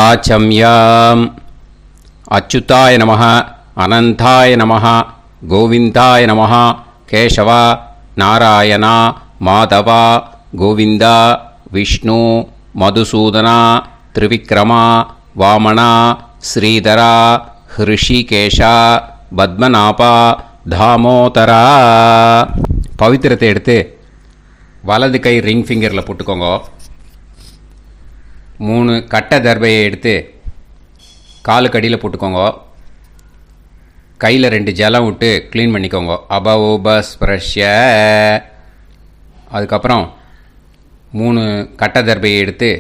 ஆச்சம்யாம். அச்சுதாய நமः, அனந்தாய நமः, கோவிந்தாய நமः, கேசவா, நாராயணா, மாதவா, கோவிந்தா, விஷ்ணு, மதுசூதனா, திரிவிக்ரமா, வாமனா, ஸ்ரீதரா, ஹிருஷிகேஷா, பத்மநாபா, தாமோதரா. பவித்திரத்தை எடுத்து வலது கை ரிங் ஃபிங்கரில் போட்டுக்கோங்க. 3 கட்டை தர்பையை எடுத்து காலுக்கடியில் போட்டுக்கோங்க. கையில் 2 ஜலம் விட்டு க்ளீன் பண்ணிக்கோங்க. அபவோபஸ்பிரஷ்ய. அதுக்கப்புறம் 3 கட்டை தர்பையை எடுத்து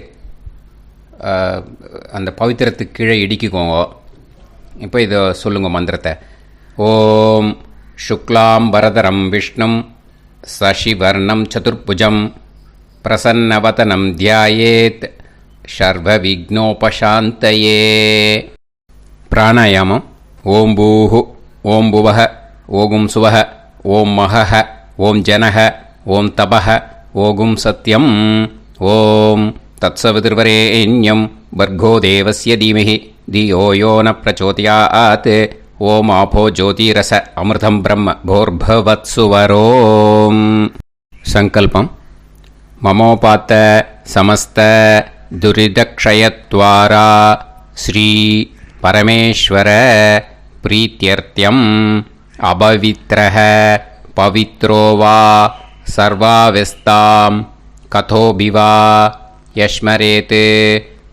அந்த பவித்திரத்துக்கு கீழே இடிக்கிக்கோங்க. இப்போ இதை சொல்லுங்க மந்திரத்தை. ஓம் சுக்லாம் வரதரம் விஷ்ணும் சசிவர்ணம் சதுர்புஜம் பிரசன்னவதனம் தியாயேத் சர்வ விக்னோபசாந்தயே. பிராணாயாமம். ஓம் பூஹு, ஓம் புவஹ, ஓகும் சுவஹ, ஓம் மஹஹ, ஓம் ஜனஹ, ஓம் தபஹ, ஓகும் சத்யம். ஓம் தத்சவிதுர்வரேண்யம் வர்கோ தேவஸ்ய தீமஹி தியோ யோ ந பிரச்சோதயாத். ஓம் ஆபோ ஜோதிரச அமிர்தம் பிரம்ம போர்பவத்சுவரோம். சங்கல்பம். மமோபாத்த சமஸ்த துரிதக்ஷயத்வாரா ஸ்ரீ பரமேஸ்வர பிரீத்யர்த்தியம் அபவித்ரஹ பவித்ரோ வா சர்வாவஸ்தாம் கதோபிவா யஸ்மரேத்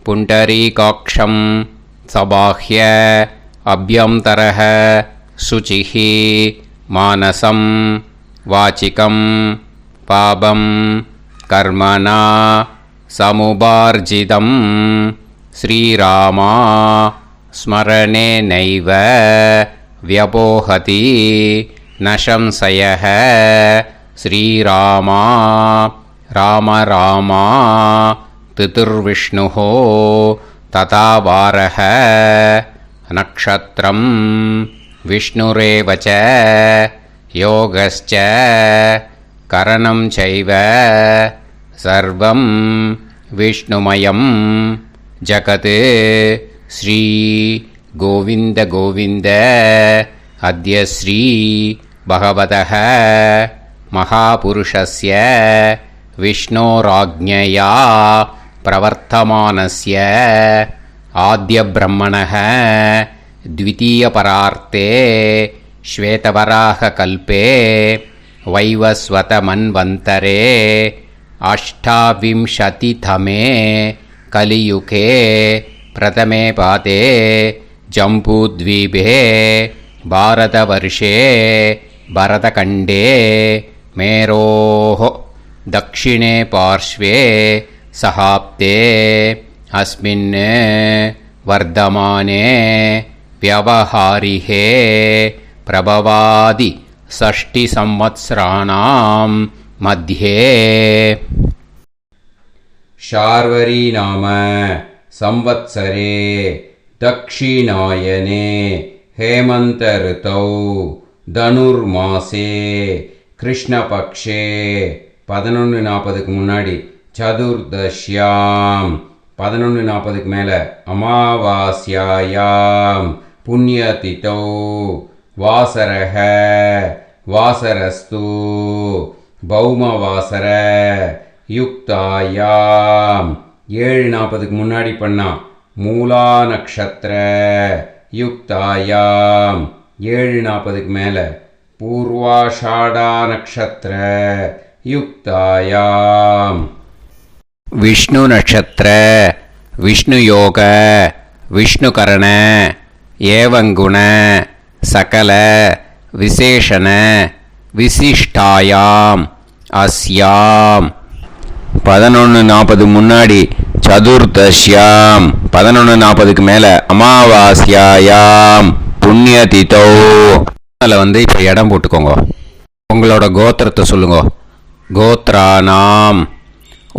புண்டரீகாக்ஷம் சபாஹ்ய அப்யந்தரஹ சுசிஹ மானசம் வாசிகம் பாபம் கர்மணா சமுபார்ஜிதம் ஸ்ரீராமா ஸ்மரணேனைவ வ்யபோஹதி நசம்சயः. ஸ்ரீராமா ராம ராமா திதிர்விஷ்ணுः ததா வாரः நக்ஷத்ரம் விஷ்ணுரேவ ச யோகஸ்ச கரணம் சைவ சர்வம் விஷ்ணுமயம் ஜகத். ஸ்ரீ கோவிந்த கோவிந்த அத்ய ஸ்ரீ பகவதः மகாபுருஷஸ்ய விஷ்ணோராஜ்ஞயா பிரவர்த்தமானஸ்ய ஆத்ய பிரம்மணः த்விதீயபரார்த்தே ஸ்வேதவராக கல்பே வைவஸ்வத மன்வந்தரே அஷ்டாவிம்சதிதமே கலியுகே பிரதமே பாதே ஜம்பூத்வீபே பாரதவர்ஷே பரதகண்டே மேரோः தக்ஷிணே பார்ஷ்வே சஹாப்தே அஸ்மின் வர்தமானே வியவஹாரிஹே பிரபவாதி ஷஷ்டி சம்வத்சராணாம் மத்யே. ஷார்வரி நாம சம்வத்சரே தக்ஷிணாயனே ஹேமந்த ரிதௌ தனுர்மாசே கிருஷ்ணபக்ஷே 11:40க்கு முன்னாடி சதுர்தஷ்யாம் 11:40க்கு மேலே அமாவாஸ்யாயாம் புண்ணியதிதௌ வாசரஹ வாசரஸ்து பௌமவாசர யுக்தாயாம் 7:40க்கு முன்னாடி பண்ணா மூலா நக்ஷத்திர யுக்தாயாம் 7:40க்கு மேலே பூர்வாஷாடா நக்ஷத்திர யுக்தாயாம் விஷ்ணு நக்ஷத்திர விஷ்ணு யோக விஷ்ணுகரண ஏவங்குண சகல விசேஷண விசிஷ்டாயாம் அஸ்யாம் 11:40 முன்னாடி சதுர்தஷ்யாம் 11:40க்கு மேலே அமாவாஸ்யாயாம் புண்ணியதிதோ. அதில் இப்போ இடம் போட்டுக்கோங்க. உங்களோட கோத்திரத்தை சொல்லுங்க. கோத்ரானாம்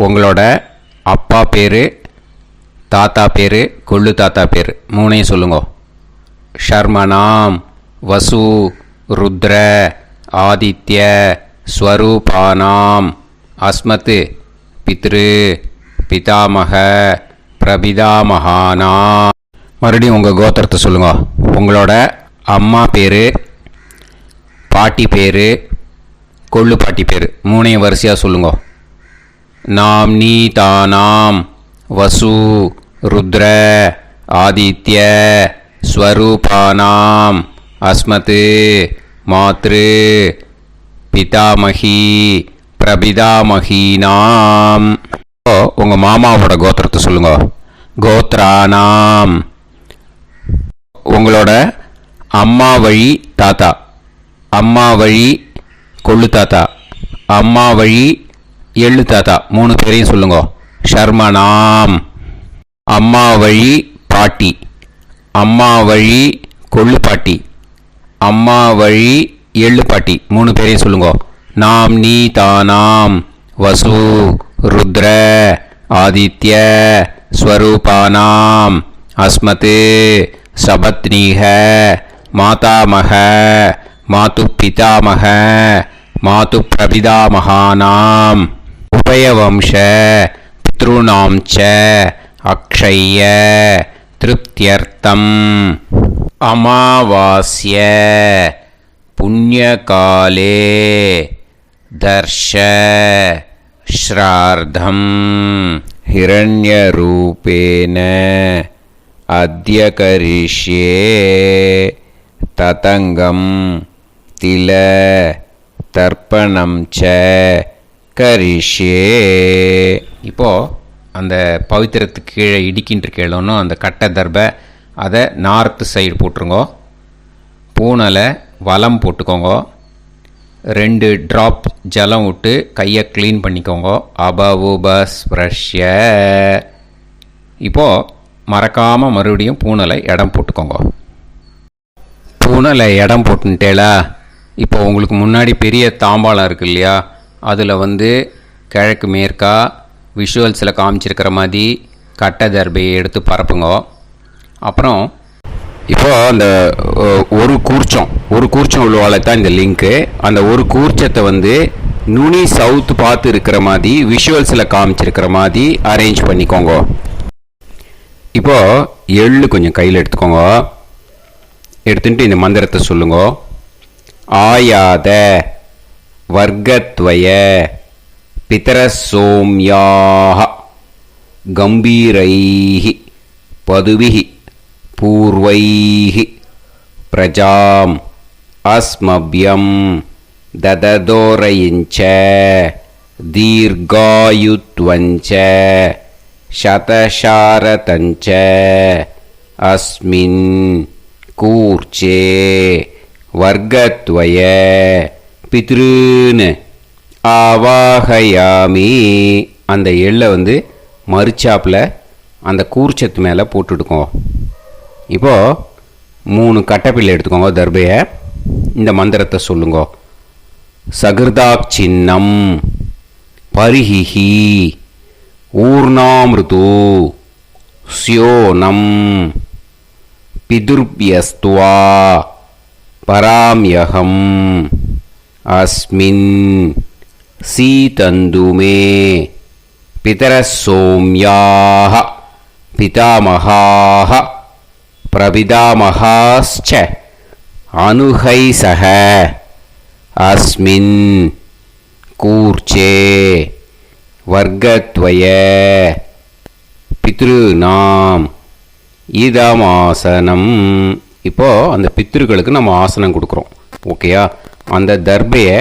உங்களோட அப்பா பேர், தாத்தா பேர், கொள்ளு தாத்தா பேர் 3ஐயும் சொல்லுங்க. ஷர்மனாம் வசு ருத்ர ஆதித்ய ஸ்வரூபானாம் அஸ்மத் பித்ரு பிதாமக பிரபிதாமகானா. மறுபடியும் உங்கள் கோத்திரத்தை சொல்லுங்க. உங்களோட அம்மா பேர், பாட்டி பேர், கொள்ளு பாட்டி பேர் மூணையும் வரிசையாக சொல்லுங்க. நாம் நீ தானாம் வசு ருத்ர ஆதித்ய ஸ்வரூபானாம் அஸ்மத் மாத்ரு பிதாமகி பிரபிதாமகீனாம். உங்கள் மாமாவோட கோத்திரத்தை சொல்லுங்க. கோத்ரானாம். உங்களோட அம்மா வழி தாத்தா, அம்மா வழி கொள்ளு தாத்தா, அம்மா வழி எள்ளு தாத்தா மூணு பேரையும் சொல்லுங்க. ஷர்மனாம். அம்மா வழி பாட்டி, அம்மா வழி கொள்ளு பாட்டி, அம்மா வழி எள்ளு பாட்டி மூணு பேரையும் சொல்லுங்க. நாம் நீ தானாம் வசு ருத்ர ஆதித்ய ஸ்வரூபானாம் அஸ்மத் சபத்னீஹ மாதாமக மாது பிதாமக மாது பிரபிதாமகானாம் உபயவம்ச பித்ருணாம் ச அக்ஷய திருப்தியர்த்தம் அமாவாஸ்ய புண்ணியகாலே தர்ஷ ஸ்ரார்த்தம் ஹிரண்யரூபேன அத்ய கரிஷ்யே ததங்கம் தில தர்ப்பணம் ச கரிஷ்யே. இப்போது அந்த பவித்திரத்துக்கு கீழே இடிக்கின்ற கேளோன்னு அந்த கட்டை தர்பை அதை நார்த்து சைடு போட்டுருங்கோ. பூனலை வலம் போட்டுக்கோங்க. 2 ட்ராப் ஜலம் விட்டு கையை க்ளீன் பண்ணிக்கோங்க. அபவுபஸ்ப்ரஷ்ய. இப்போது மறக்காமல் மறுபடியும் பூனலை இடம் போட்டுக்கோங்க. பூனலை இடம் போட்டுட்டேலா. இப்போ உங்களுக்கு முன்னாடி பெரிய தாம்பாளம் இருக்கு இல்லையா, அதில் கிழக்கு மேற்கா விஷுவல்ஸில் காமிச்சிருக்கிற மாதிரி கட்டை தர்பையை எடுத்து பரப்புங்க. அப்புறம் இப்போது அந்த ஒரு கூர்ச்சம் உள்ளவாழ தான் இந்த லிங்க்கு. அந்த ஒரு கூர்ச்சத்தை நுனி சவுத்து பார்த்து இருக்கிற மாதிரி விஷுவல்ஸில் காமிச்சிருக்கிற மாதிரி அரேஞ்ச் பண்ணிக்கோங்க. இப்போது எள்ளு கொஞ்சம் கையில் எடுத்துக்கோங்க. எடுத்துட்டு இந்த மந்திரத்தை சொல்லுங்க. ஆயாத வர்க்கத்வய பிதரசோம்யாக கம்பீரைஹி பதுவிஹி பூர்வைஹி பிரஜாம் அஸ்மப்யம் தததோரயிஞ்ச தீர்காயுத்வஞ்ச சதசாரதஞ்ச அஸ்மின் கூர்ச்சே வர்க்கத்வய பித்ருன்னு ஆவாகயாமி. அந்த எள்ளை மறுச்சாப்பில் அந்த கூர்ச்சத்து மேலே போட்டுடுக்கோங்க. இப்போது 3 கட்டைப்பிள்ளை எடுத்துக்கோங்க. தர்பையை இந்த மந்திரத்தை சொல்லுங்க. சகிருதாக் சின்னம் பரிஹிஹி ஊர்ணாமிருது ஸ்யோனம் பிதுர்பியஸ்துவா பராம்யகம் அஸ்மின் சீதந்துமே பிதரசோம்யாக பிதாமகாः பிரபிதாமகாஸ்ச அனுகைசக அஸ்மின் கூர்ச்சே வர்க்கத்வய பித்ருநாம் இதமாசனம். இப்போது அந்த பித்ருக்களுக்கு நம்ம ஆசனம் கொடுக்குறோம். ஓகேயா? அந்த தர்பையை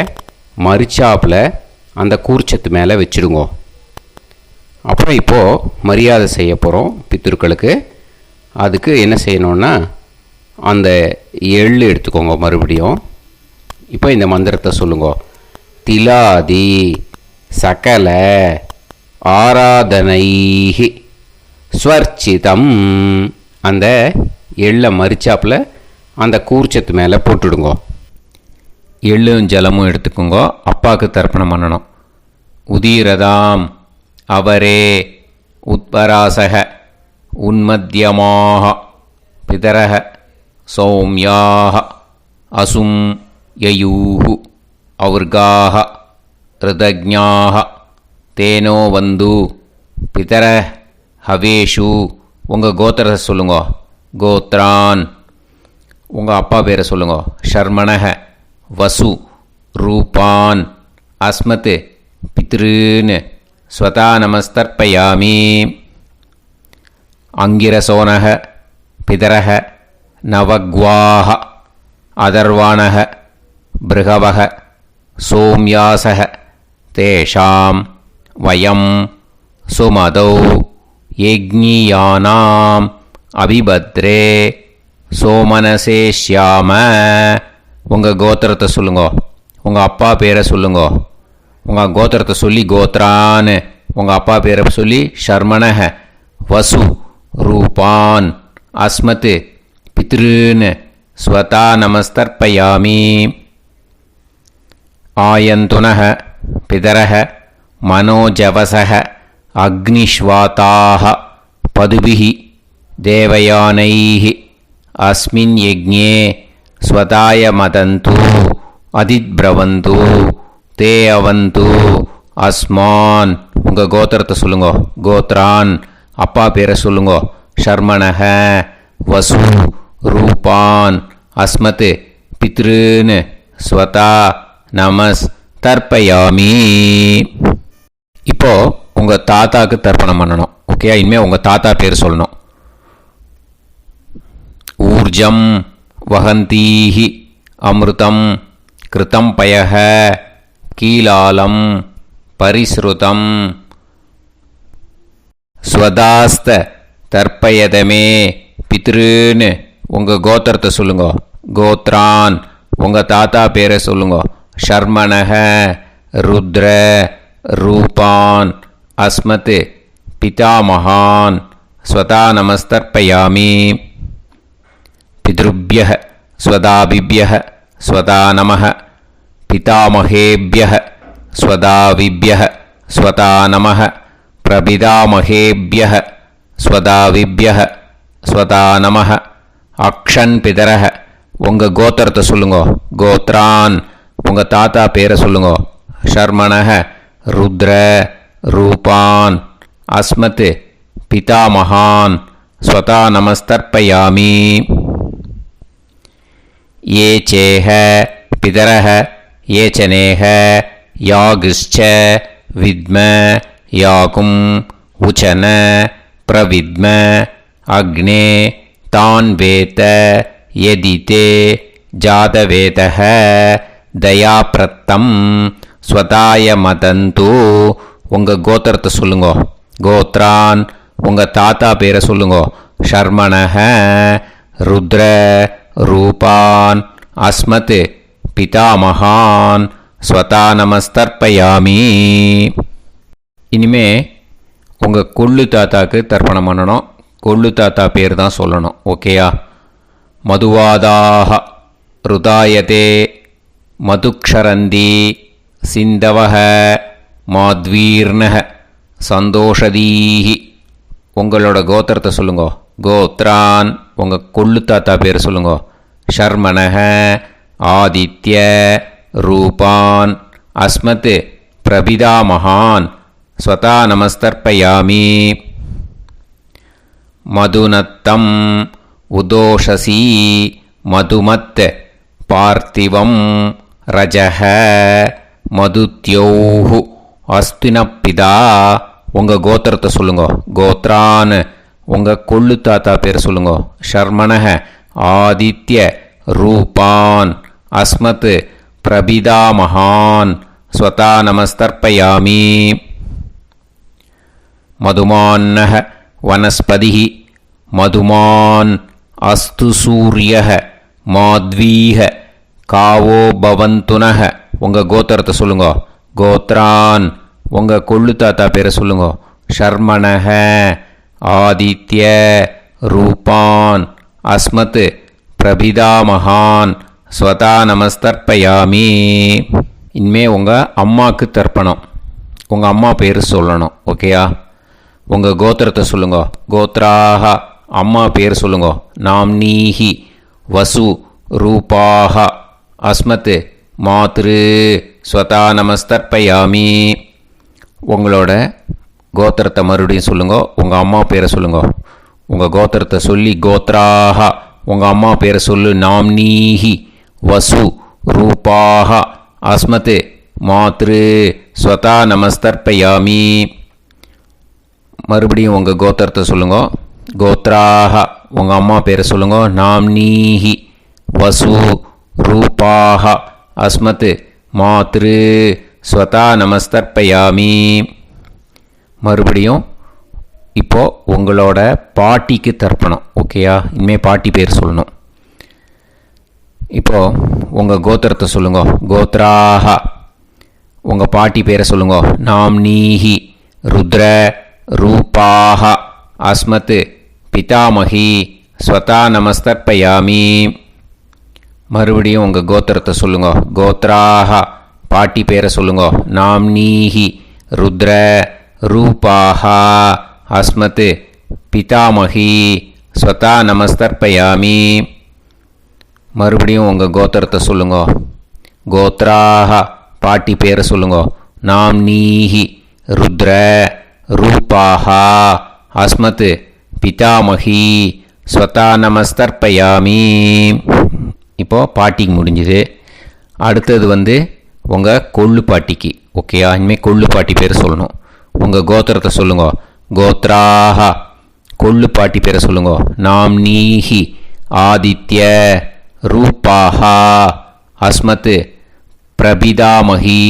மறுச்சாப்பில் அந்த கூர்ச்சத்து மேலே வச்சுடுங்க. அப்புறம் இப்போது மரியாதை செய்ய போகிறோம் பித்ருக்களுக்கு. அதுக்கு என்ன செய்யணுன்னா அந்த எள்ளு எடுத்துக்கோங்க. மறுபடியும் இப்போ இந்த மந்திரத்தை சொல்லுங்க. திலாதி சகல ஆராதனைஹி ஸ்வர்ச்சிதம். அந்த எள்ளை மரிச்சாப்பில் அந்த கூர்ச்சத்து மேலே போட்டுடுங்க. எள்ளும் ஜலமும் எடுத்துக்கோங்க. அப்பாவுக்கு தர்ப்பணம் பண்ணணும். உதீரதாம் அவரே உத்பராசக உன்மத்தியமாக பிதரக சௌமியாக அசும் யயூஹு அவுர்காக ரிதஜ்ஞாக தேனோ வந்து பிதர ஹவேஷு உங்கள் கோத்திரத்தை சொல்லுங்க. கோத்ரான் உங்கள் அப்பா பேரை சொல்லுங்க. ஷர்மணஹ வசு ரூபான் அஸ்மத் பித்ருன்னு ஸ்வதா நமஸ்தர்ப்பயாமி. அங்கிரசோனஹ பிதரஹ நவக்வாஹ அதர்வாணஹ பிருகவஹ சோம்யாசஹ தேஷாம் வயம் சுமதௌ யஜ்ஞியானாம் அபிபத்ரே சோமனசேஷ்யாம. உங்கள் கோத்திரத்தை சொல்லுங்க. உங்கள் அப்பா பேரை சொல்லுங்க. உங்கள் கோத்திரத்தை சொல்லி கோத்ரான்னு உங்கள் அப்பா பேரை சொல்லி ஷர்மணஹ வசு ரூபான் அஸ்மத் பித்ருன்னு ஸ்வதா நமஸ்தர்ப்பயாமி. ஆயந்துனஹ பிதரஹ மனோஜவசஹ அக்னிஷ்வாதாஹ பதுபிஹி தேவயானைஹ அஸ்மின் யஜ்ஞே ஸ்வதாய மதந்து அதித்ப்ரவந்து தே அவது அஸ்மான். உங்கள் கோத்திரத்தை சொல்லுங்க. கோத்ரான் அப்பா பேரை சொல்லுங்க. ஷர்மணஹ வசு ரூபான் அஸ்மத் பித்ருன்னு ஸ்வதா நமஸ் தர்ப்பயாமி. இப்போ உங்கள் தாத்தாக்கு தர்ப்பணம் பண்ணணும். ஓகே, இனிமேல் உங்கள் தாத்தா பேர் சொல்லணும். ஊர்ஜம் வஹந்தீஹி அமிர்தம் கிருதம் பயஹ கீலாலம் பரிஸ்ருதம் ஸ்வதாஸ்த தர்ப்பயதமே பித்ருன்னு உங்கள் கோத்திரத்தை சொல்லுங்க. கோத்ரான் உங்கள் தாத்தா பேரை சொல்லுங்க. ஷர்மணஹ ருத்ர ரூபான் அஸ்மத் பிதாமகான் ஸ்வதா நமஸ்தர்ப்பயாமி. பித்ருப்யஹ ஸ்வதாபிப்யஹ ஸ்வதா நமஹ பிதாமகேப்யஹ ஸ்வதாவிப்யஹ ஸ்வதா நமஹ பிரபிதாமகேப்யஹ ஸ்வதாவிப்யஹ ஸ்வதா நமஹ. அக்ஷன் பிதரஹ உங்கள் கோத்திரத்தை சொல்லுங்க. கோத்ரான் உங்கள் தாத்தா பேரை சொல்லுங்க. ஷர்மணஹ ருத்ர ரூபான் அஸ்மத் பிதாமகான் ஸ்வதா நமஸ்தர்ப்பயாமி. ये चेह पितरः ये चनेह यागश्च विद्म याकुम् उचन प्रविद्म अग्ने तान् वेत यदिते जातवेतः दयाप्रत्तं स्वताय मदन्तु. உங்கள் கோத்திரத்தை சொல்லுங்க. கோத்ரான் உங்கள் தாத்தா பேரை சொல்லுங்க. ஷர்மணஹ ருத்ர ரூபான் அஸ்மத் பிதாமகான் ஸ்வதா நமஸ்தர்ப்பயாமி. இனிமே உங்கள் கொள்ளு தாத்தாக்கு தர்ப்பணம் பண்ணணும். கொள்ளு தாத்தா பேர் தான் சொல்லணும். ஓகேயா? மதுவாதாக ருதாயதே மதுக்ஷரந்தி சிந்தவஹ மாத்வீர்ணஹ சந்தோஷதீஹி. உங்களோட கோத்திரத்தை சொல்லுங்க. கோத்ரான் உங்கள் கொள்ளு தாத்தா பேர் சொல்லுங்க. ஷர்மணஹ ஆதித்ய ரூபான் அஸ்மத் பிரபிதாமகான் ஸ்வதா நமஸ்தர்ப்பயாமி. மதுநத்தம் உதோஷசி மதுமத் பார்த்திவம் ரஜஹ மதுத்யோஹு அஸ்தினப்பிதா. உங்கள் கோத்திரத்தை சொல்லுங்க. கோத்ரான் உங்கள் கொள்ளு தாத்தா பேர் சொல்லுங்க. ஷர்மணஹ ஆதித்ய ரூபான் அஸ்மத் பிரபிதாமகான் ஸ்வதா நமஸ்தர்ப்பயாமி. மதுமான்னஹ வனஸ்பதிஹி மதுமான் அஸ்து சூரியஹ மாத்வீஹ காவோ பவந்துனஹ. உங்கள் கோத்திரத்தை சொல்லுங்க. கோத்ரான் உங்கள் கொள்ளு தாத்தா பேரை சொல்லுங்க. ஷர்மணஹ ஆதித்ய ரூபான் அஸ்மத் பிரபிதாமகான் ஸ்வதா நமஸ்தர்ப்பயாமி. இனிமே உங்கள் அம்மாவுக்கு தர்ப்பணம். உங்கள் அம்மா பேர் சொல்லணும். ஓகேயா? உங்கள் கோத்திரத்தை சொல்லுங்க. கோத்ராஹ அம்மா பேர் சொல்லுங்க. நாம்னீஹி வசு ரூபாஹ அஸ்மத் மாத்ரு ஸ்வதா நமஸ்தர்ப்பயாமி. உங்களோட கோத்திரத்தை மறுபடியும் சொல்லுங்க. உங்கள் அம்மா பேரை சொல்லுங்க. உங்கள் கோத்திரத்தை சொல்லி கோத்ராஹா. உங்கள் அம்மா பேரை சொல்லு. நாம்னீஹி வசு ரூபாஹ அஸ்மத் மாத்ரு ஸ்வதா நமஸ்தர்ப்பயாமி. மறுபடியும் உங்கள் கோத்திரத்தை சொல்லுங்க. கோத்ராஹா. உங்கள் அம்மா பேரை சொல்லுங்க. நாம்னீஹி வசு ரூபாஹ அஸ்மத் மாத்ரு ஸ்வதா நமஸ்தர்ப்பயாமி. மறுபடியும் இப்போது உங்களோட பாட்டிக்கு தர்ப்பணம். ஓகேயா? இனிமேல் பாட்டி பேர் சொல்லணும். இப்போது உங்கள் கோத்திரத்தை சொல்லுங்க. கோத்ராஹா. உங்கள் பாட்டி பேரை சொல்லுங்க. நாம்னீஹி ருத்ர ரூபாஹ அஸ்மத் பிதாமகி ஸ்வதா நமஸ்தர்ப்பயாமி. மறுபடியும் உங்கள் கோத்திரத்தை சொல்லுங்க. கோத்ராஹா. பாட்டி பேரை சொல்லுங்க. நாம்னீஹி ருத்ர ரூபாஹ அஸ்மத் பிதாமகி ஸ்வதா நமஸ்தர்ப்பயாமி. மறுபடியும் உங்கள் கோத்திரத்தை சொல்லுங்க. கோத்ராஹா. பாட்டி பேரை சொல்லுங்க. நாம்னீஹி ருத்ர ரூபாஹ அஸ்மத் பிதாமகி ஸ்வதா நமஸ்தர்ப்பயாமி. இப்போது பாட்டிக்கு முடிஞ்சுது. அடுத்தது உங்கள் கொள்ளு பாட்டிக்கு. ஓகேயா? இனிமேல் கொள்ளு பாட்டி பேர் சொல்லணும். உங்கள் கோத்திரத்தை சொல்லுங்க. கோத்ராஹா. கொள்ளு பாட்டி பேரை சொல்லுங்க. நாம்னீஹி ஆதித்ய ரூபாஹா அஸ்மத் பிரபிதாமகி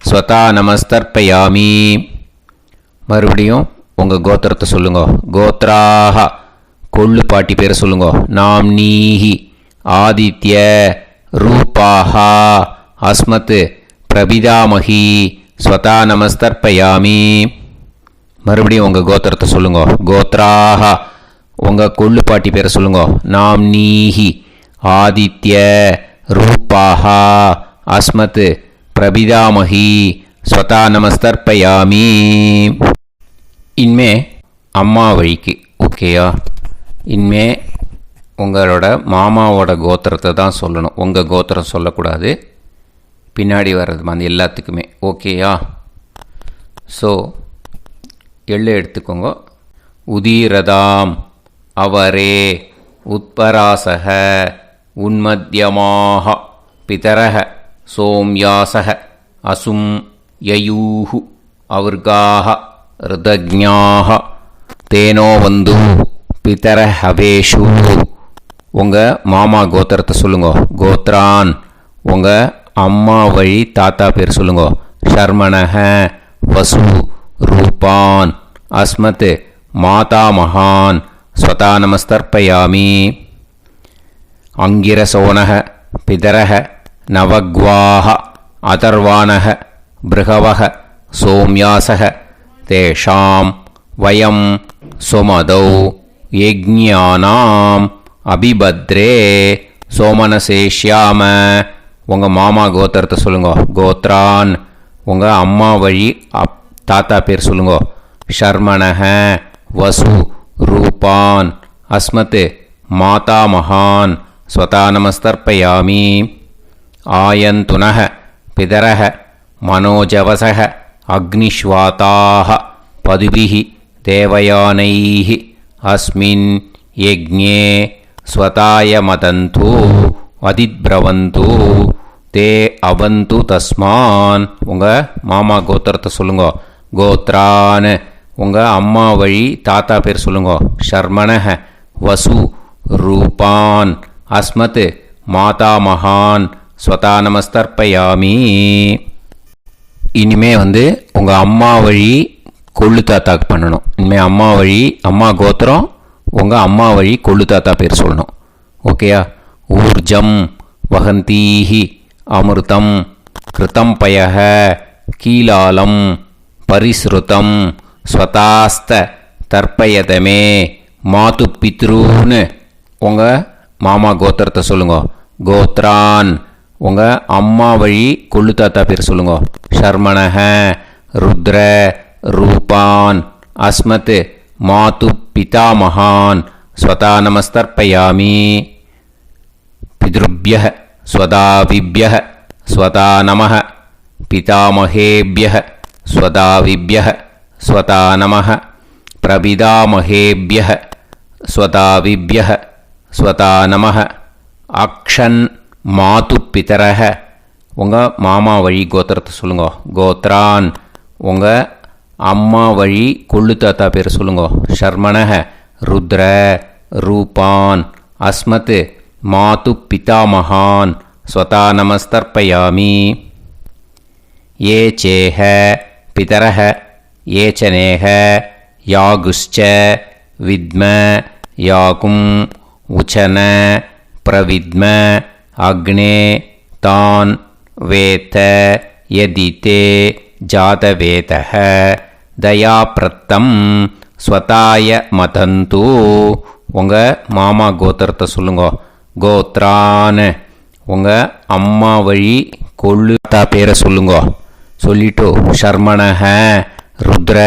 ஸ்வதா நமஸ்தர்ப்பயாமி. மறுபடியும் உங்கள் கோத்திரத்தை சொல்லுங்க. கோத்ராஹா. கொள்ளு பாட்டி பேரை சொல்லுங்க. நாம்னீஹி ஆதித்ய ரூபாஹா அஸ்மத் பிரபிதாமகி ஸ்வதா நமஸ்தர்ப்பயாமி. மறுபடியும் உங்கள் கோத்திரத்தை சொல்லுங்க. கோத்ராஹா. உங்கள் கொள்ளு பாட்டி பேரை சொல்லுங்க. நாம்னீஹி ஆதித்ய ரூபாஹா அஸ்மத் பிரபிதாமகி ஸ்வதா நமஸ்தர்ப்பயாமி. இனிமே அம்மா வழிக்கு. ஓகேயா? இனிமே உங்களோட மாமாவோட கோத்திரத்தை தான் சொல்லணும். உங்கள் கோத்திரம் சொல்லக்கூடாது. பின்னாடி வர்றது அந்த எல்லாத்துக்குமே. ஓகேயா? ஸோ எள்ளு எடுத்துக்கோங்க. உதீரதாம் அவரே உத்பராசக உன்மத்யமாக பிதரக சோம்யாசக அசும் யயூஹு அவர்காக ருதஜ்ஞாக தேனோ வந்து பிதர ஹவேஷு. உங்கள் மாமா கோத்திரத்தை சொல்லுங்க. கோத்ரான். உங்கள் அம்மா வழி தாத்தா பேர் சொல்லுங்க. ஷர்மணஹ வசு ரூபான் அஸ்மத் மாதா மகான் ஸ்வதா நமஸ்தர்ப்பயாமி. அங்கிரசோனஹ பிதரஹ நவக்வாஹ அதர்வாணஹ பிருகவஹ சோம்யாசஹ தேஷாம் வயம் சுமதௌ யஜ்ஞானாம் அபிபத்ரே சோமனசேஷ்யாம. உங்கள் மாமா கோத்திரத்தை சொல்லுங்க. கோத்ரான். உங்கள் அம்மா வழி தாத்தா பேர் சொல்லுங்க. ஷர்மணஹ வசு ரூபான் அஸ்மத் மாதா மகான் ஸ்வதா நமஸ்தர்ப்பயாமி. ஆயந்துனஹ பிதரஹ மனோஜவசஹ அக்னிஷ்வாதாஹ பதுபிஹி தேவயானைஹி அஸ்மின் யஜ்ஞே ஸ்வதாய மதந்து அதித்பிரவந்து தே அவந்து தஸ்மான். உங்கள் மாமா கோத்திரத்தை சொல்லுங்க. கோத்ரான். உங்கள் அம்மா வழி தாத்தா பேர் சொல்லுங்க. ஷர்மணஹ வசு ரூபான் அஸ்மத் மாதா மகான் ஸ்வதா நமஸ்தர்ப்பயாமி. இனிமே உங்கள் அம்மா வழி கொள்ளு தாத்தாக்கு பண்ணணும். இனிமேல் அம்மா வழி அம்மா கோத்திரம் உங்கள் அம்மா வழி கொள்ளு தாத்தா பேர் சொல்லணும். ஓகேயா? ஊர்ஜம் வகந்தீஹி அமிர்தம் கிருதம் பயஹ கீலாலம் பரிஸ்ருதம் ஸ்வதாஸ்த தர்ப்பயதமே மாது பித்ரூன்னு. உங்கள் மாமா கோத்திரத்தை சொல்லுங்க. கோத்ரான். உங்கள் அம்மா வழி கொள்ளு தாத்தா பேர் சொல்லுங்க. ஷர்மணஹ ருத்ர ரூபான் அஸ்மத் மாது பிதாமகான் ஸ்வதா நமஸ்தர்ப்பயாமி. பித்ருப்யஹ ஸ்வதாவிப்யஹ ஸ்வதா நமஹ பிதாமகேப்யஹ ஸ்வதாவிப்யஹ ஸ்வதா நமः பிரபிதாமஹேப்யः ஸ்வதாவிப்யः ஸ்வதா நமः அக்ஷன் மாது பிதரஹ உங்கள் மாமா வழி கோத்திரத்தை சொல்லுங்க. கோத்ரான் உங்கள் அம்மா வழி கொள்ளு தாத்தா பேர் சொல்லுங்க. ஷர்மணஹ ருத்ர ரூபான் அஸ்மத் மாது பிதாமகான் ஸ்வதா நமஸ்தர்ப்பயாமி. ஏ சேஹ பிதரஹ ஏ சனேஹ யாகுஷ்ச வித்ம யாகும் உச்சன பிரவித்ம அக்னே தான் வேத யதிதே ஜாதவேதஹ தயாப்ரத்தம் ஸ்வதாய மதந்து உங்கள் மாமா கோத்திரத்தை சொல்லுங்க. கோத்ரான் உங்கள் அம்மா வழி கொள்ளு தாத்தா பேரை சொல்லுங்க. சொல்லிட்டு ஷர்மணஹ ருத்ர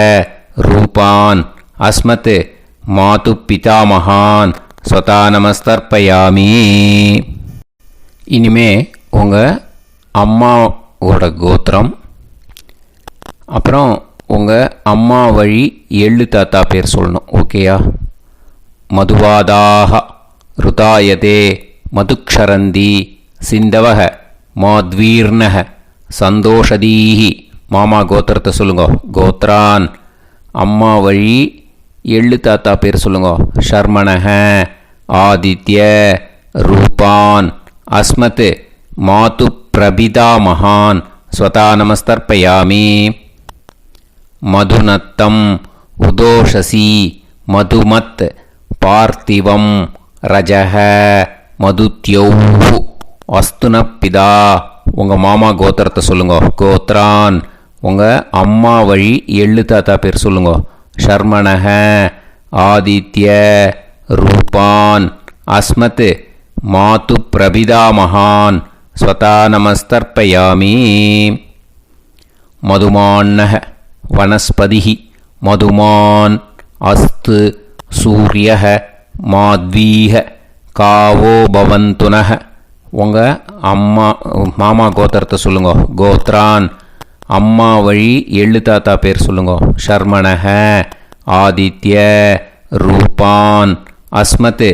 ரூபான் அஸ்மத் மாது பிதாமகான் ஸ்வதா நமஸ்தர்ப்பயாமி. இனிமே உங்கள் அம்மாவோட கோத்திரம், அப்புறம் உங்கள் அம்மா வழி எள்ளு தாத்தா பேர் சொல்லணும். ஓகேயா? மதுவாதாக ருதாயதே மதுக்ஷரந்தி சிந்தவக மாத்வீர்ணக சந்தோஷதீஹி மாமா கோத்திரத்தை சொல்லுங்க. கோத்ரான் அம்மா வழி எள்ளு தாத்தா பேர் சொல்லுங்க. ஷர்மணஹ ஆதித்ய ரூபான் அஸ்மத் மாது பிரபிதாமகான் ஸ்வதா நமஸ்தர்ப்பயாமி. மதுநத்தம் உதோஷசி மதுமத் பார்த்திவம் ரஜஹ மதுத்யௌஹு அஸ்துனப்பிதா உங்கள் மாமா கோத்திரத்தை சொல்லுங்க. கோத்ரான் உங்கள் அம்மா வழி எள்ளு தாத்தா பேர் சொல்லுங்க. ஷர்மணஹ ஆதித்ய ரூபான் அஸ்மத் மாது பிரபிதாமகான் ஸ்வதா நமஸ்தர்ப்பயாமி. மதுமான்னஹ வனஸ்பதிஹி மதுமான் அஸ்து சூரியஹ மாத்வீஹ காவோ பவந்துனஹ உங்கள் மாமா கோத்திரத்தை சொல்லுங்க. கோத்ரான் அம்மா வழி எள்ளு தாத்தா பேர் சொல்லுங்க. ஷர்மணஹ ஆதித்ய ரூபான் அஸ்மத்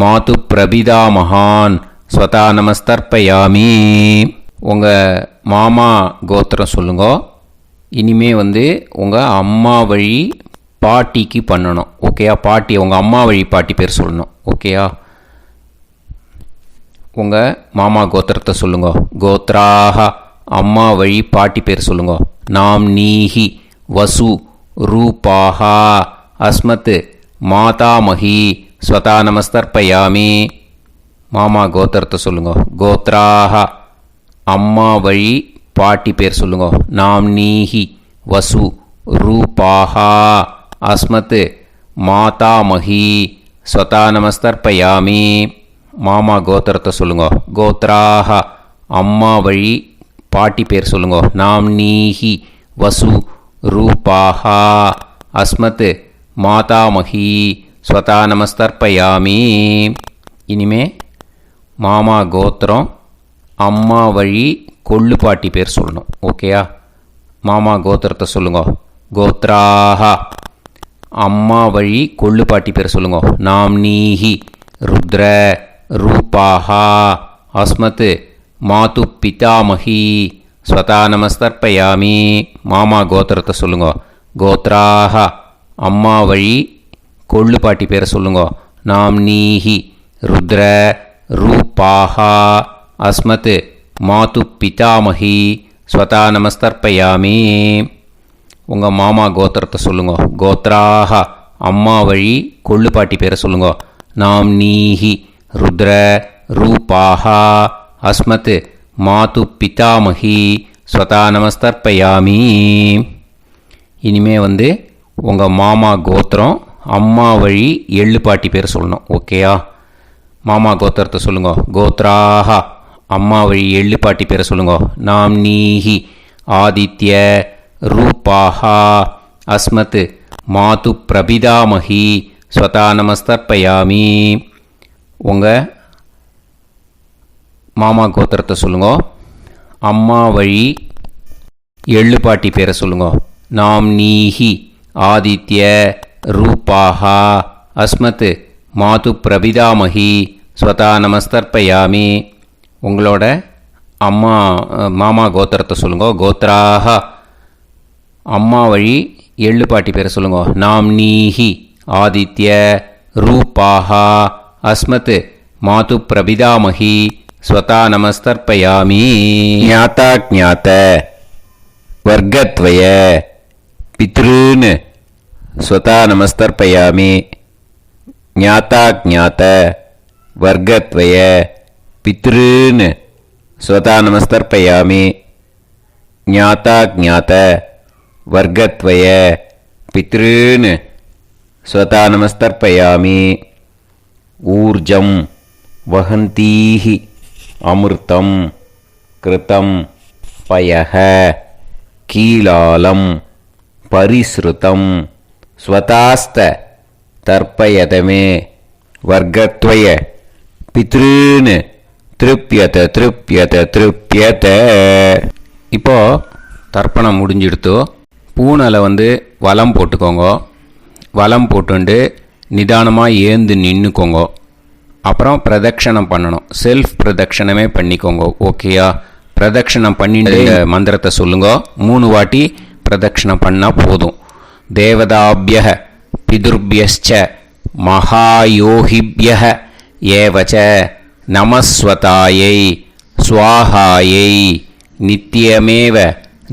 மாது பிரபிதாமகான் ஸ்வதா நமஸ்தர்ப்பயாமி. உங்கள் மாமா கோத்திரம் சொல்லுங்க. இனிமே உங்கள் அம்மா வழி பாட்டிக்கு பண்ணணும். ஓகேயா? பாட்டி உங்கள் அம்மா வழி பாட்டி பேர் சொல்லணும். ஓகேயா? உங்கள் மாமா கோத்திரத்தை சொல்லுங்க. கோத்ராக அம்மா வழி பாட்டி பேர் சொல்லுங்க. நாம் நீஹி வசு ரூபாஹா அஸ்மத் மாதாமஹி ஸ்வதா நமஸ்தர்ப்பயாமி. மாமா கோத்திரத்தை சொல்லுங்க. கோத்ராக அம்மா வழி பாட்டி பேர் சொல்லுங்க. நாம் நீஹி வசு ரூபாஹா அஸ்மத் மாதாமஹி ஸ்வதா நமஸ்தர்ப்பயாமி. மாமா கோத்திரத்தை சொல்லுங்க. கோத்ராக அம்மா வழி பாட்டி பேர் சொல்லுங்க. நாம் நீஹி வசு ரூபாஹா அஸ்மத் மாதாமஹி ஸ்வதா நமஸ்தர்ப்பயாமி. இனிமே மாமா கோத்திரம் அம்மா வழி கொள்ளு பாட்டி பேர் சொல்லணும். ஓகேயா? மாமா கோத்திரத்தை சொல்லுங்க. கோத்ராக அம்மா வழி கொள்ளு பாட்டி பேர் சொல்லுங்க. நாம் நீஹி ருத்ர ரூபாஹா அஸ்மத் மாது பிதாமஹி ஸ்வதா நமஸ்தர்ப்பயாமி. மாமா கோத்திரத்தை சொல்லுங்க. கோத்ராக அம்மா வழி கொள்ளு பாட்டி பேரை சொல்லுங்க. நாம் நீஹி ருத்ர ரூபாஹா அஸ்மத் மாது பிதாமஹி ஸ்வதா நமஸ்தர்ப்பயாமி. உங்கள் மாமா கோத்திரத்தை சொல்லுங்க. கோத்ராக அம்மா வழி கொள்ளு பாட்டி பேரை சொல்லுங்க. நாம் நீஹி ருத்ர ரூபாஹா அஸ்மத் மாது பிதாமஹி ஸ்வதா நமஸ்தர்ப்பயாமி. இனிமே உங்கள் மாமா கோத்திரம் அம்மா வழி எள்ளு பாட்டி பேர் சொல்லணும். ஓகேயா? மாமா கோத்திரத்தை சொல்லுங்க. கோத்ராக அம்மா வழி எள்ளு பாட்டி பேரை சொல்லுங்க. நாம் நீஹி ஆதித்ய ரூபாஹா அஸ்மத் மாது பிரபிதாமஹி ஸ்வதா நமஸ்தர்ப்பயாமி. உங்கள் மாமா கோத்திரத்தை சொல்லுங்க. அம்மா வழி எள்ளு பாட்டி பேரை சொல்லுங்க. நாம் நீஹி ஆதித்ய ரூபாः அஸ்மத் மாது பிரபிதாமகி ஸ்வதா நமஸ்தர்ப்பயாமி. உங்களோட அம்மா மாமா கோத்திரத்தை சொல்லுங்க. கோத்ராக அம்மா வழி எள்ளு பாட்டி பேரை சொல்லுங்க. நாம்னீஹி ஆதித்ய ரூபாः அஸ்மத் மாது பிரபிதாமகி ஸ்வதா நமஸ்தர்ப்பயாமி. ஞாதா ஞாத வர்க்கத்வய பித்ருன் ஸ்வதா நமஸ்தர்ப்பயாமி. ஞாதா ஞாத வர்க்கத்வய பித்ருன் ஸ்வதா நமஸ்தர்ப்பயாமி. ஞாதா ஞாத வர்க்கத்வய பித்ருன் ஸ்வதா நமஸ்தர்ப்பயாமி. ஊர்ஜம் வஹந்தீஹி அமிர்தம் கிருதம் பயஹ கீலாலம் பரிஸ்ருதம் ஸ்வதாஸ்த தர்ப்பயதமே. வர்க்கத்வய பித்ருன் திருப்யத திருப்யத திருப்யத. இப்போ தர்ப்பணம் முடிஞ்சிடுத்தோ. பூனலை வலம் போட்டுக்கோங்க. வலம் போட்டுண்டு நிதானமாக ஏந்து நின்றுக்கோங்க. அப்புறம் பிரதட்சணம் பண்ணணும். செல்ஃப் பிரதட்சணமே பண்ணிக்கோங்க. ஓகேயா? பிரதட்சணம் பண்ணிட்டு மந்திரத்தை சொல்லுங்க. 3 வாட்டி பிரதட்சணம் பண்ணால் போதும். தேவதாபிய பிதுர்பியச்ச மகாயோகிபிய ஏவச்ச நமஸ்வதாயை ஸ்வாஹாயை நித்யமேவ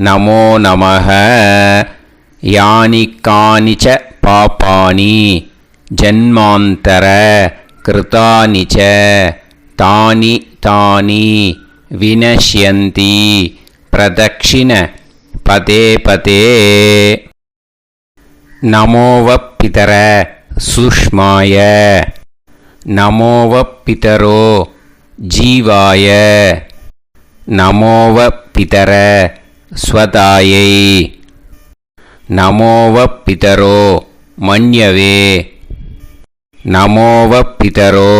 நமோ நமஹ. யானி கானிச்ச பாபானி ஜன்மாந்தர கிருதானி ச தானி தானி வினஷ்யந்தி பிரதக்ஷிண பதே பதே. நமோவ பிதர சுஷ்மாய நமோவ பிதரோ ஜீவாய நமோவ பிதர ஸ்வதாயை நமோவ பிதரோ மன்யவே நமோவ பிதரோ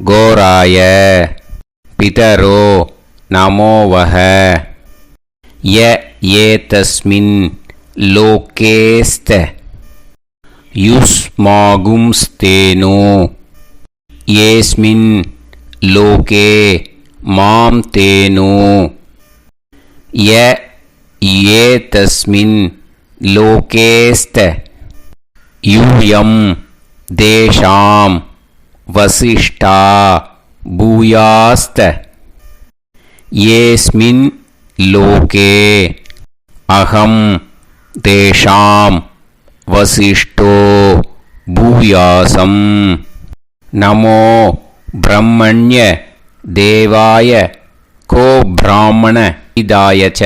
கோராய பிதரோ நமோவஹ. ய ஏதஸ்மின் லோகேஸ்த யுஸ்மாகும்ஸ்தேனோ ஏஸ்மின் லோகே மாம் தேனோ. ய ஏதஸ்மின் லோகேஸ்த யூயம் தேஷாம் வசிஷ்டா பூயாஸ்த. ஏஸ்மின் லோகே அகம் தேஷாம் வசிஷ்டோ பூயாசம். நமோ பிரம்மண்ய தேவாய கோ பிராமண இதாய ச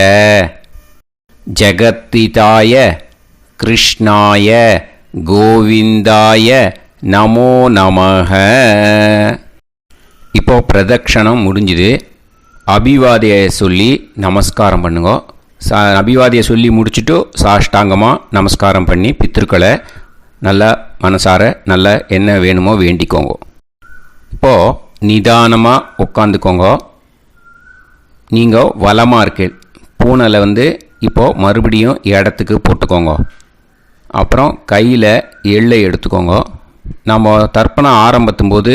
ஜகத்திதாய கிருஷ்ணாய கோவிந்தாய நமோ நமஹ. இப்போ பிரதட்சணம் முடிஞ்சுது. அபிவாதியை சொல்லி நமஸ்காரம் பண்ணுங்க. அபிவாதியை சொல்லி முடிச்சுட்டு சாஷ்டாங்கமாக நமஸ்காரம் பண்ணி பித்திருக்களை நல்லா மனசார நல்லா என்ன வேணுமோ வேண்டிக்கோங்க. இப்போது நிதானமாக உட்காந்துக்கோங்க. நீங்கள் வலமாக இருக்கு. பூனலை இப்போது மறுபடியும் இடத்துக்கு போட்டுக்கோங்க. அப்புறம் கையில் எள்ளை எடுத்துக்கோங்க. நம்ம தர்ப்பணம் ஆரம்பித்தும் போது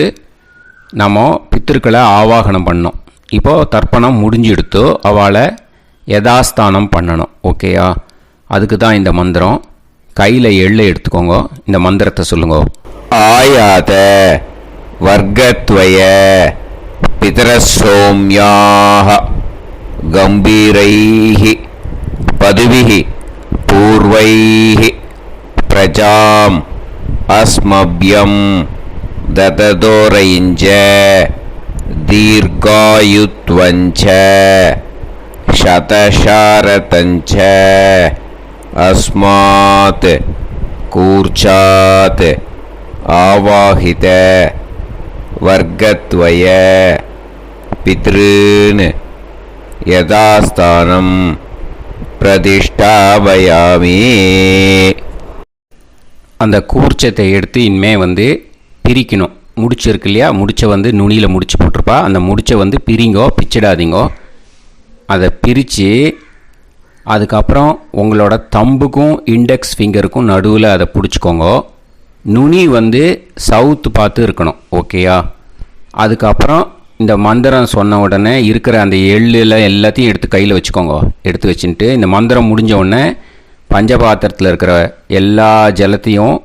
நம்ம பித்திருக்களை ஆவாகனம் பண்ணோம். இப்போது தர்ப்பணம் முடிஞ்செடுத்து அவளை யதாஸ்தானம் பண்ணணும். ஓகேயா? அதுக்கு தான் இந்த மந்திரம். கையில் எள்ளை எடுத்துக்கோங்க. இந்த மந்திரத்தை சொல்லுங்க. ஆயாத வர்க்கத்வய பிதரசோம்யாக கம்பீரைஹி பதுவிஹி பூர்வைஹி பிரஜாம் அஸ்மப்யம் தததோரைஞ்ச தீர்காயுத்வஞ்ச சதசாரதஞ்ச அஸ்மாத் கூர்ச்சாத் ஆவாஹித வர்க்கத்வய பித்ருன் யதாஸ்தானம் பிரதிஷ்டாபயாமி. அந்த கூர்ச்சத்தை எடுத்து இனிமே பிரிக்கணும். முடிச்சு இருக்கு இல்லையா? முடிச்சை நுனியில் முடிச்சு போட்டிருப்பா. அந்த முடிச்சை பிரிங்கோ, பிச்சிடாதீங்கோ. அதை பிரித்து அதுக்கப்புறம் உங்களோட தம்புக்கும் இண்டெக்ஸ் ஃபிங்கருக்கும் நடுவில் அதை பிடிச்சிக்கோங்க. நுனி வந்து சவுத்து பார்த்து இருக்கணும். ஓகேயா? அதுக்கப்புறம் இந்த மந்திரம் சொன்ன உடனே இருக்கிற அந்த எள்ளில் எல்லாத்தையும் எடுத்து கையில் வச்சுக்கோங்க. எடுத்து வச்சுட்டு இந்த மந்திரம் முடிஞ்ச உடனே பஞ்சபாத்திரத்தில் இருக்கிற எல்லா ஜலத்தையும்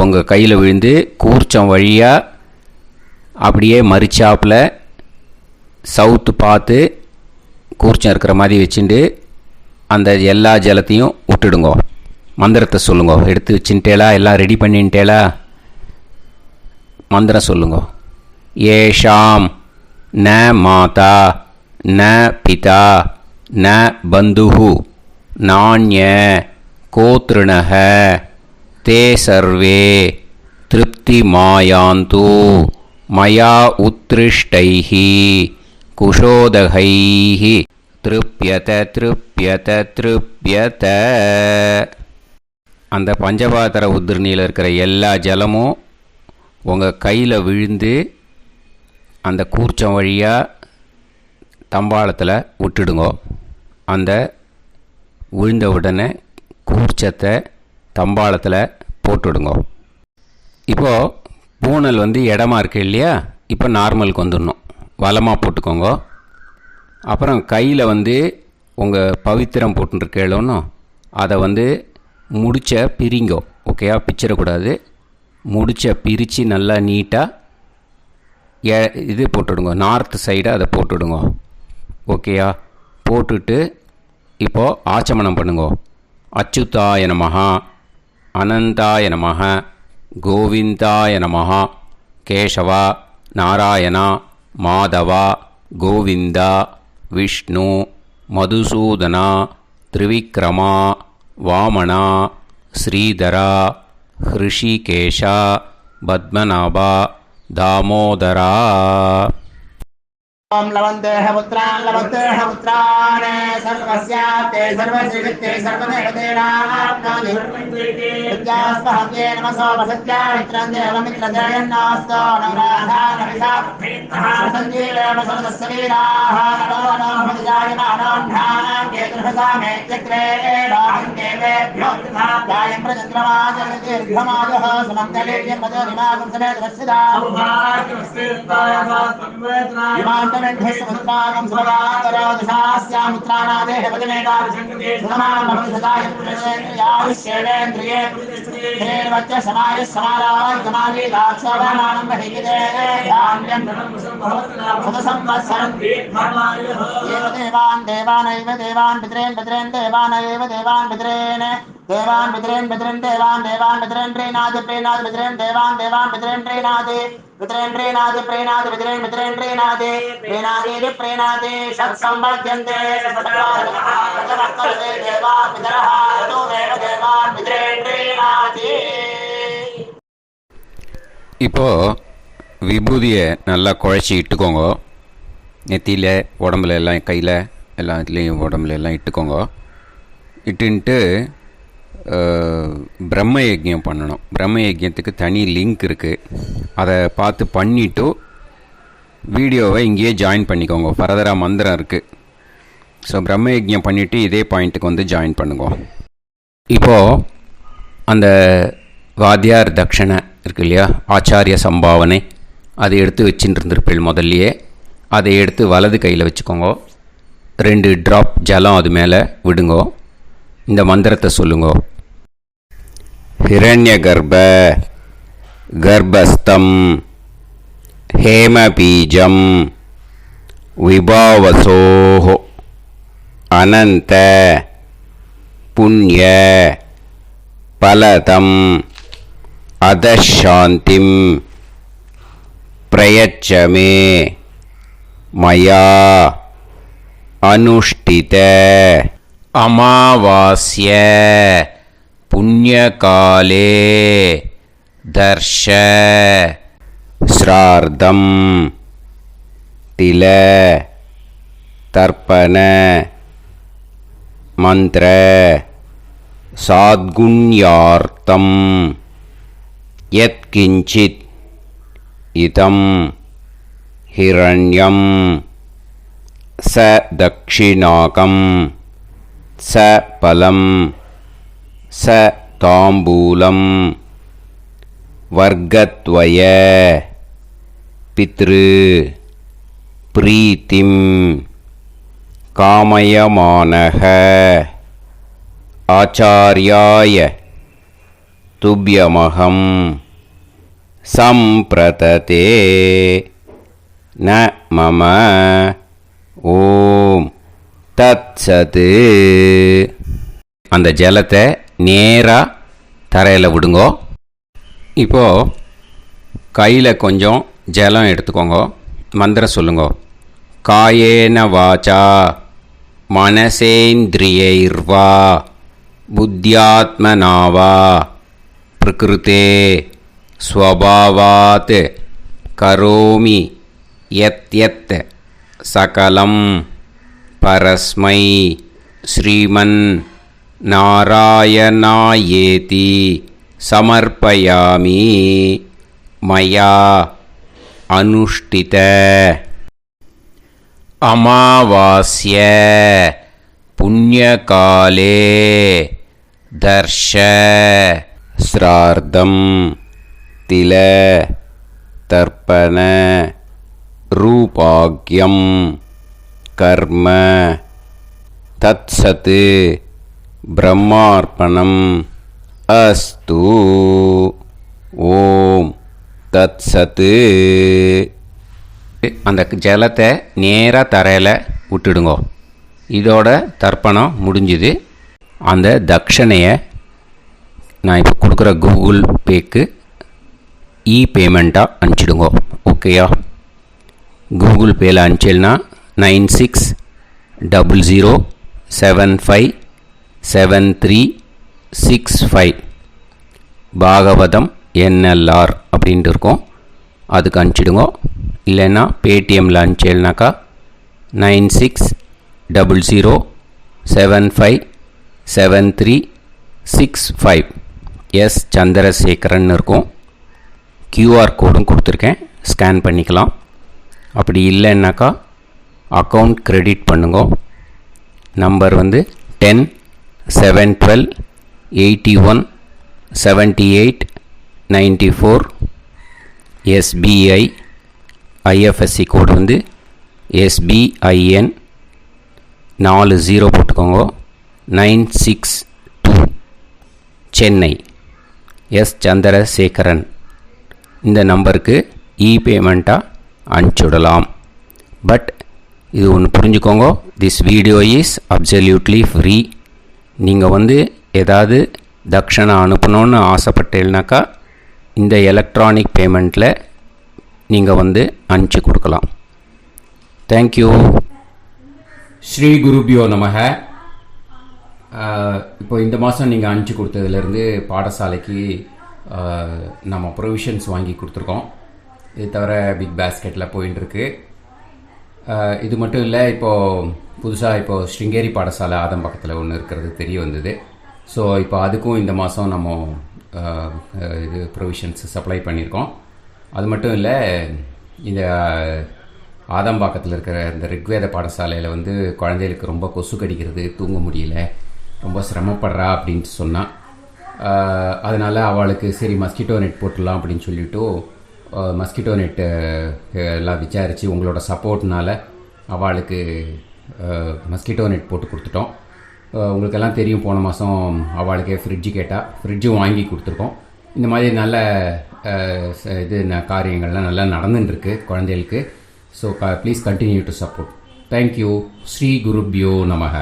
உங்கள் கையில் விழுந்து கூர்ச்சம் வழியாக அப்படியே மறிச்சாப்பில் சவுத்து பார்த்து கூர்ச்சம் இருக்கிற மாதிரி வச்சுட்டு அந்த எல்லா ஜலத்தையும் விட்டுடுங்கோ. மந்திரத்தை சொல்லுங்க. எடுத்து வச்சுட்டேலா? எல்லாம் ரெடி பண்ணிட்டேலா? மந்திரம் சொல்லுங்க. ஏஷாம் ந மாதா ந பிதா ந பந்துஹு நாண்ய கோத்ருணஹ தே சர்வே திருப்தி மாயாந்து மயா உத்ருஷ்டைஹி குஷோதகைஹி திருப்யத திருப்யத திருப்யத. அந்த பஞ்சபாத்திர உதிரணியில் இருக்கிற எல்லா ஜலமும் உங்கள் கையில் விழுந்து அந்த கூர்ச்சம் வழியாக தம்பாளத்தில் விட்டுடுங்க. அந்த விழுந்த உடனே கூர்ச்சத்தை தம்பாளத்தில் போட்டுவிடுங்க. இப்போது பூனல் வந்து இடமா இருக்கு இல்லையா? இப்போ நார்மலுக்கு வந்துடணும். வலமாக போட்டுக்கோங்க. அப்புறம் கையில் வந்து உங்கள் பவித்திரம் போட்டுருக்கேளோன்னு அதை வந்து முடிச்ச பிரிங்கோ. ஓகேயா? பிச்சிடக்கூடாது. முடிச்ச பிரித்து நல்லா நீட்டாக இது போட்டுவிடுங்க. நார்த் சைடை அதை போட்டுவிடுங்க. ஓகேயா? போட்டுட்டு இப்போது ஆச்சமனம் பண்ணுங்க. அச்சுதாய நமஹ, அனந்தாய நமஹ, கோவிந்தாய நமஹ, கேசவா, நாராயணா, மாதவா, கோவிந்தா, விஷ்ணு, மதுசூதனா, திரிவிக்ரமா, வாமனா, ஸ்ரீதரா, ஹிருஷிகேஷா, பத்மநாபா, தாமோதரா. ओम लवन्तेह पुत्रान् लवन्तेह पुत्रान् सर्वस्याते सर्वश्रीवित्ते सर्वदेवतेनाप्नोति विद्यास्पहव्ये नमसो वसत्या मित्रं देवमित्रजयन्नास्तो नवराधानविषा सञ्जीवेम सर्वस्वीराः नमो नमोऽजायमानोऽन्धानां केतुर्भसामे चक्रे देवेभ्यो गायं प्रचन्द्रमाजगदीर्घमाजः सुमङ्गलेयं पदोनिमागं समेत वत्सिदा समुद्रागं सुभगाकरोदशास्यामुत्राणादेह पदमेकाभिसङ्गते समानमभिसदाय पुरुषेन्द्रियाविश्येवेन्द्रिये हेर्वच्च समायः समाराय समाली दाक्षावानानं महिगिते धान्यं सदसंवत्सरं दीर्घमायुः देवान् देवानैव देवान् पितॄन् पितॄन् देवानैव देवान् पितॄन् देवान् पितॄन् पितॄन् देवान् देवान् पितॄन् प्रीणाति प्रीणाति पितॄन् देवान् देवान् पितॄन् प्रीणाति पितॄन् प्रीणाति प्रीणाति पितॄन् पितॄन् प्रीणाति प्रीणाति प्रीणाति षट्संवर्ध्यन्ते षट्काले देवा पितरः ततोमेव देवान् पितॄन् प्रीणाति. இப்போ விபூதியை நல்லா குழச்சி இட்டுக்கோங்க. நெத்தியில், உடம்புல எல்லாம், கையில் எல்லாத்துலேயும் உடம்புல எல்லாம் இட்டுக்கோங்க. இட்டுன்ட்டு பிரம்ம யஜ்யம் பண்ணணும். பிரம்ம யஜ்யத்துக்கு தனி லிங்க் இருக்குது. அதை பார்த்து பண்ணிவிட்டு வீடியோவை இங்கேயே ஜாயின் பண்ணிக்கோங்க. ஃபர்தராக மந்திரம் இருக்குது. ஸோ பிரம்ம யஜ்யம் பண்ணிவிட்டு இதே பாயிண்ட்டுக்கு வந்து ஜாயின் பண்ணுங்க. இப்போது அந்த வாத்தியார் தட்சணை இருக்கு இல்லையா, ஆச்சாரிய சம்பாவனை, அதை எடுத்து வச்சுட்டு இருந்திருப்பேள் முதல்லையே. அதை எடுத்து வலது கையில் வச்சுக்கோங்க. 2 ட்ராப் ஜலம் அது மேலே விடுங்கோ. இந்த மந்திரத்தை சொல்லுங்கோ. ஹிரண்ய கர்ப்ப கர்ப்பஸ்தம் ஹேமபீஜம் விபாவசோஹோ அனந்த புண்ணிய பலதம் அதசாந்திம் பிரயச்சமே மயா அனுஷ்டித அமாவாஸ்ய புண்ணியகாலே தர்ஷ ஸ்ரார்த்தம் தில தர்ப்பண மந்திர சாத்குண்யார்த்தம் யத்கிஞ்சித் இதம் ஹிரண்யம் ச தக்ஷிணாகம் ச பலம் ச தாம்பூலம் வர்க்கத்வய பித்ரு பிரீத்திம் காமயமானக ஆச்சார்யாய துப்யமகம் சம்பிரததே ந மம ஓம் தத்சத். அந்த ஜலத்தை நேராக தரையில் விடுங்கோ. இப்போது கையில் கொஞ்சம் ஜலம் எடுத்துக்கோங்க. மந்திரம் சொல்லுங்க. காயேன வாச்சா மனசேந்திரியைர்வா புத்தியாத்மனாவா பிரகிருதே ஸ்வபாவாத் கரோமி யத் யத் சகலம் பரஸ்மை ஸ்ரீமன் நாராயணாயேதி சமர்ப்பயாமி மயா அனுஷ்டித அமாவாஸ்ய புண்ணியகாலே தர்ஷ ஸ்ரார்த்தம் தில தர்ப்பண ரூபாக்யம் கர்ம தத்சத் பிரம்மார்ப்பணம் அஸ்து. ஓம் தத்சத். அந்த ஜலத்தை நேராக தரையில் விட்டுடுங்க. இதோட தர்ப்பணம் முடிஞ்சுது. அந்த தட்சணையை நான் இப்போ கொடுக்குற கூகுள் பேக்கு பேமெண்ட்டாக அனுப்பிச்சிடுங்க. ஓகேயா? கூகுள் பேயில் அனுப்பிச்சில்னா 9600757365 பாகவதம் NLR அப்படின்ட்டு இருக்கோம். அதுக்கு அனுப்பிச்சிடுங்க. இல்லைன்னா பேடிஎம்மில் அனுப்பிச்சேல்னாக்கா 9600757365 எஸ் சந்திரசேகரன் இருக்கும். QR கோடும் கொடுத்துருக்கேன், ஸ்கேன் பண்ணிக்கலாம். அப்படி இல்லைன்னாக்கா அக்கௌண்ட் கிரெடிட் பண்ணுங்க. நம்பர் வந்து 10-7-12-81-78-94. SBI IFSC கோடு வந்து SBIN 40 போட்டுக்கோங்க. 962 சென்னை. எஸ் சந்திரசேகரன். இந்த நம்பருக்கு பேமெண்ட்டாக அனுப்பிச்சுடலாம். பட் இது ஒன்று புரிஞ்சுக்கோங்க, this video is absolutely free. நீங்கள் வந்து ஏதாவது தட்சணை அனுப்பணுன்னு ஆசைப்பட்டேன்னாக்கா இந்த எலக்ட்ரானிக் பேமெண்ட்டில் நீங்கள் வந்து அனுப்பிச்சி கொடுக்கலாம். தேங்க்யூ. ஸ்ரீ குருபியோ நமக. இப்போ இந்த மாதம் நீங்கள் அனுப்பிச்சி கொடுத்ததுலேருந்து பாடசாலைக்கு நம்ம ப்ரொவிஷன்ஸ் வாங்கி கொடுத்துருக்கோம். இது தவிர பிக் பாஸ்கெட்டில் போயின்ட்டுருக்கு. இது மட்டும் இல்லை, இப்போது புதுசாக ஸ்ருங்கேரி பாடசாலை ஆதம்பக்கத்தில் ஒன்று இருக்கிறது தெரிய வந்தது. ஸோ இப்போ அதுக்கும் இந்த மாதம் நம்ம இது ப்ரொவிஷன்ஸ் சப்ளை பண்ணியிருக்கோம். அது மட்டும் இல்லை, இந்த ஆதம்பாக்கத்தில் இருக்கிற இந்த ரிக்வேத பாடசாலையில் வந்து குழந்தைகளுக்கு ரொம்ப கொசு கடிக்கிறது, தூங்க முடியல, ரொம்ப சிரமப்படுறா அப்படின்ட்டு சொன்னான். அதனால் அவளுக்கு சரி மஸ்கிட்டோ நெட் போட்டுடலாம் அப்படின்னு சொல்லிவிட்டு மஸ்கிட்டோ நெட்டு எல்லாம் விசாரித்து உங்களோட சப்போர்ட்னால அவளுக்கு மஸ்கிட்டோ நெட் போட்டு கொடுத்துட்டோம். உங்களுக்கெல்லாம் தெரியும், போன மாதம் அவளுக்கே ஃப்ரிட்ஜு கேட்டால் ஃப்ரிட்ஜும் வாங்கி கொடுத்துருக்கோம். இந்த மாதிரி நல்ல காரியங்கள்லாம் நல்லா நடந்துட்டுருக்கு குழந்தைகளுக்கு. So please continue to support. Thank you. Shri குருபியோ நமக.